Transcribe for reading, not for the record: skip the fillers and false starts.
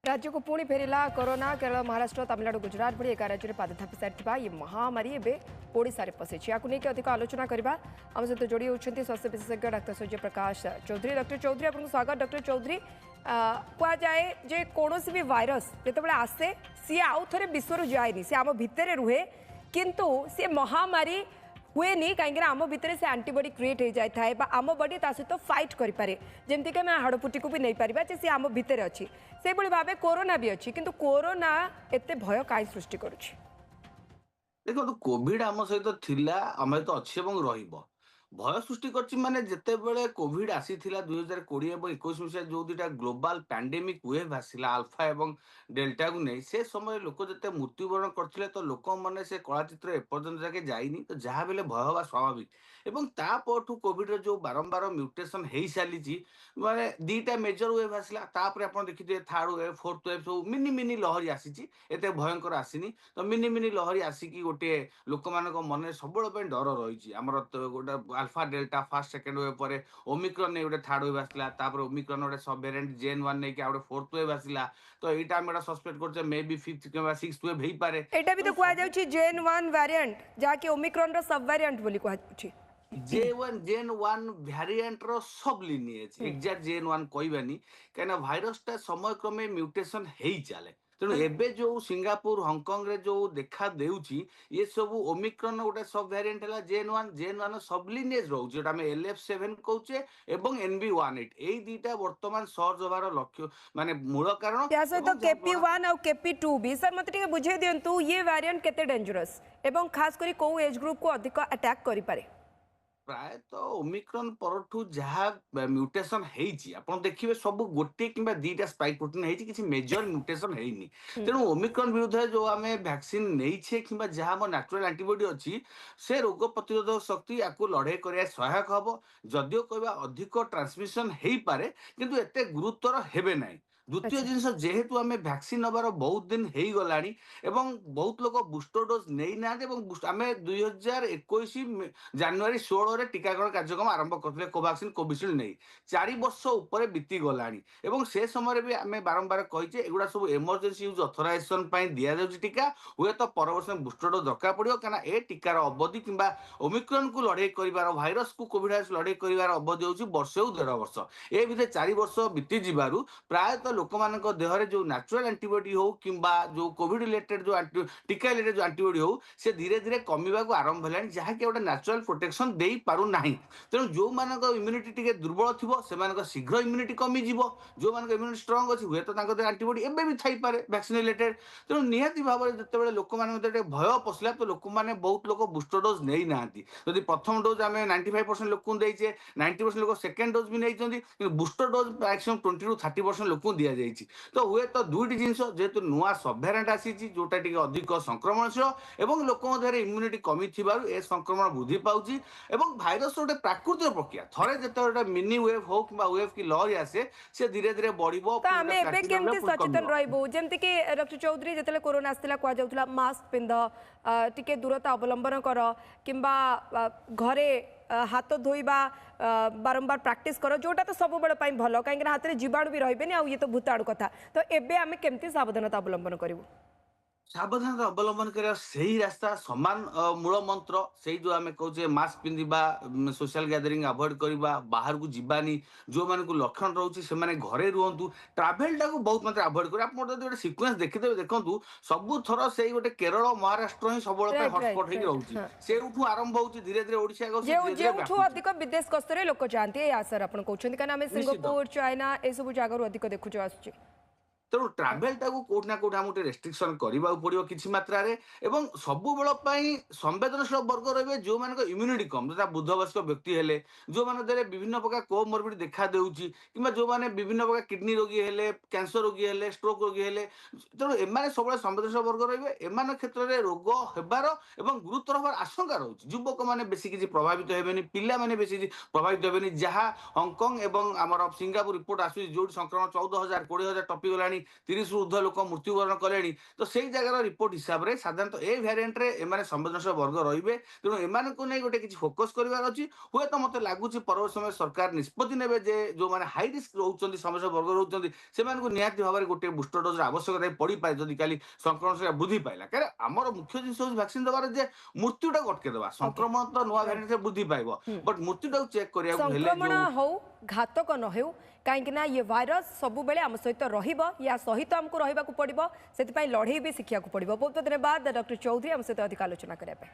राज्य को पुणी फेरला कोरोना। केरल, महाराष्ट्र, तमिलनाडु, गुजरात भली 11 राज्य में पाद थापी सारी महामारी एवं ओडिशा पशिची। या अधिक आलोचना करवा आम सहित जोड़ी होती स्वास्थ्य विशेषज्ञ डाक्टर सूर्य प्रकाश चौधरी। डॉक्टर चौधरी, आपको स्वागत। डॉक्टर चौधरी, कहुए जे कौन भी वायरस जो आसे सी आउ थे विश्व जाए सी आम भितर रुहे किंतु सी महामारी हुए नहीं कहीं आम भितर से एंटीबॉडी क्रिएट हो जाए आम बॉडी ता सहित फाइट करें जमीक आम हाड़फुटी को भी नहीं पार सी आम भितर अच्छी से भाव कोरोना भी अच्छी किंतु कोरोना एत भय कहीं सृष्टि करुच्ची। देखो कोविड आम सहित थिला आम तो अच्छी रहिबो भय सृष्टि करछि माने जेतेबेले कोविड आसीथिला 2020 एवं 21 मसीहा जो दुटा ग्लोबल पैंडेमिक वेव आसिला अल्फा एवं डेल्टा को नहीं से समय लोक जते मृत्युवरण करथिले तो लोक माने से कलाचित्र एपर्यंत जाके जाइनी तो जहाँ बेले भय हवा स्वाभाविक एवं तापरठू कोविड रो जो बारंबार म्यूटेशन हेई सालिछि माने दीटा मेजर वेव आसिला तापर आपण देखिथे थर्ड वेव फोर्थ वेव सब मिनी मिनी लहरी आसीछि एते भयंकर आसीनी तो मिनी मिनी लहरी आसिकी गोटे लोक मानक मन सब डर रही आमर गोटे alpha delta fast second wave पर ओमिक्रन गोटे थर्ड वेव आसला ओमिक्रन गोटे सब वेरिएंट जेन वन नहीं कि फोर्थ वेव आसला तो यहाँ आम सस्पेक्ट करछे मे बी फिफ्थ किंवा सिक्स्थ वेव हो पारे। एटा भी तो कहा जाउछि जेन वन वेरिएंट जाके ओमिक्रन रो सब वेरिएंट बोली कहा जाउछि। जेन वन वेरिएंट रो सब लिनिएज एग्जैक्ट जेन वन कहबानी कहीं भाइरस टा समय क्रमे म्यूटेशन हेई चले तेणु एबे जो सिंगापुर हांगकांग रे जो देखा देउची ये सब ओमिक्रन गोटे सब वेरिएंट है जेन वन सब लिनिएज रोचे जोटा हमें LF7 कहचे एवं NB18 एई दीटा वर्तमान सर्ज होबार लक्ष्य माने मूल कारण या सहित KP1 और KP2 भी सर मते टिके बुझे दियंतु ये वेरिएंट केते डेंजरस एवं खास करी को एज ग्रुप को अधिक अटैक करि पारे। प्राय तो ओमिक्रन परठू जहाँ म्यूटेशन आप देखिए सब गोटे कि दीटा स्पाइक प्रोटीन है किसी मेजर म्यूटेशन है तेणु ओमिक्रन विरुद्ध जो आम वैक्सीन नहीं कि जहाँ नेचुरल एंटीबॉडी अच्छी से रोग प्रतिरोधक शक्ति या लड़े कर सहायक हम जदियो कहवा अधिक ट्रांसमिशन हो पारे किंतु एते गुरुतर हेबे नहीं। द्वितीय जिनस जेहेतु आम वैक्सीन नबार बहुत दिन हो गला बहुत लोग बुस्टर डोज नहीं ना आम 2021 जानुरी 16 टीकाकरण कार्यक्रम आरंभ करते कोवैक्सीन कोविशील्ड नहीं 4 वर्ष उपर बीती गला से समय भी आम बारंबार कहीचे एगुड़ा सब इमरजेंसी यूज अथराइजेशन दि जाऊँगी टीका हुए तो पर वर्ष बुस्टर डोज दरकार पड़ो क्या ए टीकार अवधि कि ओमिक्रन को लड़े कर भाइरस को कोविड भाइरस लड़े कर अवधि हूँ वर्ष 1.5 वर्ष ए भितर 4 वर्ष बीती जबार प्रायतः लोक मान देहरे जो नेचुरल एंटीबॉडी हो कि जो कोविड रिलेटेड जो टीका रिलेटेड जो एंटीबॉडी हो से धीरे धीरे कमिबा को आरंभ है जहाँकि गोटे नेचुरल प्रोटेक्शन दे पारु नाही तेणु जो मानक इम्यूनिटी टिके दुर्बल थिबो से शीघ्र इम्यूनिटी कमी जीवो जो मानक इम्यूनिटी स्ट्रांग अछि हुए तो तांको एंटीबॉडी एबे भी थाई पारे वैक्सीन रिलेटेड तेणु निहाती भाव में जते लोक मान भय पसला तो लोक माने बहुत लोक बुस्टर डोज नहीं नांती यदि प्रथम डोज आम 95% लोक देचे 90% लोक सेकेंड डोज भी नहीं बुस्टर डोज मैक्सिमम 20 to 30% लोक दि जाइए तो हुए तो दुईटी जिनस जेहेतु नुआ सब भेरिएंट आसी जोटा टिके अधिक संक्रमणशील एवं लोक इम्यूनिटी कमी थिबारु ए संक्रमण वृद्धि पाउची एवं भाइरस गोटे प्राकृतिक प्रक्रिया थरे जेते मिनी वेव हो कि वेव की लहरी आसे से धीरे धीरे बढ़िबो तो आमे एबे केमती सचेतन रहइबो जेमति कि डॉक्टर चौधरी जेतले कोरोना आस्तिला को जाउतला मास्क पिंध टिके दूरता अवलंबन कर किंबा घरे हाथ धोइबा बारंबार प्रैक्टिस करो जोटा तो सब बेले भल कहीं हाथ में जीवाणु भी रही ये तो भूताणु कथा तो एबे आमे केमती सावधानता अवलंबन करिवो सावधानता अवलंबन करा सही रास्ता समान मूल मंत्र से जो आम कहे मास्क पिंधा सोशल गैदरिंग अवॉइड करवा बाहर को जीवानी जो मान को लक्षण रोचे से घरे रुहतु ट्राभेल टाक बहुत मात्रा अवॉइड कर आप गोटे सिक्वेन्स देखिदेवे देखो सबू थर से गोटे केरल महाराष्ट्र ही सब हटस्पट हो रोचे से आरंभ हो धीरे धीरे ओडिशा अधिक विदेश गस्तर लोक जाती आसर आप कहते कहीं सिंगापुर चाइना ये सब जगह अधिक देखु आस तेणु ट्राभेल टाक कोठना कोठा गोटे रेस्ट्रिक्शन करने पड़ो किसी मात्रा सब बेल संवेदनशील वर्ग रे जो मान इम्यूनिटी कम जो बुद्ध वयस्क व्यक्ति है जो मैंने विभिन्न प्रकार कोमोर्बिड देखा देउची कि जो मैंने विभिन्न प्रकार किडनी रोगी है कैंसर रोगी है स्ट्रोक रोगी है तेणु एम सब संवेदनशील वर्ग रे एम क्षेत्र में रोग होबार गुरुतर हबार आशंका रोचे युवक मैंने बेसी किसी प्रभावित हेबेनि पिला माने बेसी प्रभावित हेबेनि जहाँ हांगकांग एवं आमर सिंगापुर रिपोर्ट आसुची जो संक्रमण 14,000 20,000 टपी गलानी 30 ঊর্ধ্ব লোক মৃত্যুবରଣ କଲେଣି ତ ସେଇ ଜାଗାର ରିପୋର୍ଟ ହିସାବରେ ସାଧାରଣତଃ ଏ ଭ୍ୟାରିଏଣ୍ଟରେ ଏମାନେ ସମ୍ବେଦନଶୀଳ ବର୍ଗ ରହିବେ ତେଣୁ ଏମାନଙ୍କୁ ନେଇ ଗୋଟେ କିଛି ଫୋକସ୍ କରିବାର ଅଛି ହୁଏତ ମୋତେ ଲାଗୁଛି ପରବର୍ତ୍ତୀ ସମୟରେ ସରକାର ନିଷ୍ପତ୍ତି ନେବେ ଯେ ଯେଉଁମାନେ ହାଇ ରିସ୍କ ରହୁଛନ୍ତି ସମ୍ବେଦନଶୀଳ ବର୍ଗ ରହୁଛନ୍ତି ସେମାନଙ୍କୁ ନିହାତି ଭାବରେ ଗୋଟେ ବୁଷ୍ଟର ଡୋଜର ଆବଶ୍ୟକତା ପଡ଼ିପାରେ ଯଦି କାଲି ସଂକ୍ରମଣ ସଂଖ୍ୟା ବୃଦ୍ଧି ପାଇଲା କାରଣ ଆମର ମୁଖ୍ୟ ଜିନିଷ ହେଉଛି ଭ୍ୟାକ୍ସିନ୍ ଦେବାର ଯେ ମୃତ୍ୟୁଟାକୁ ଅଟକେଇଦେବା ओके ସଂକ୍ରମଣ ତ ନୂଆ राइट ଭ୍ୟାରିଏଣ୍ଟରେ ବୃଦ୍ଧି ପାଇବ ବଟ୍ ମୃତ୍ୟୁଟାକୁ ଚେକ୍ କରିବାକୁ ହେଲେ संक्रमण ଯେଉଁ हो घातक न हो कहीं ये भाइरस सब बेले आम सहित या सहित आमको रहा पड़ो से लड़े भी शिखा पड़ो बहुत बहुत धन्यवाद डॉक्टर चौधरी आम सहित अधिक आलोचना करने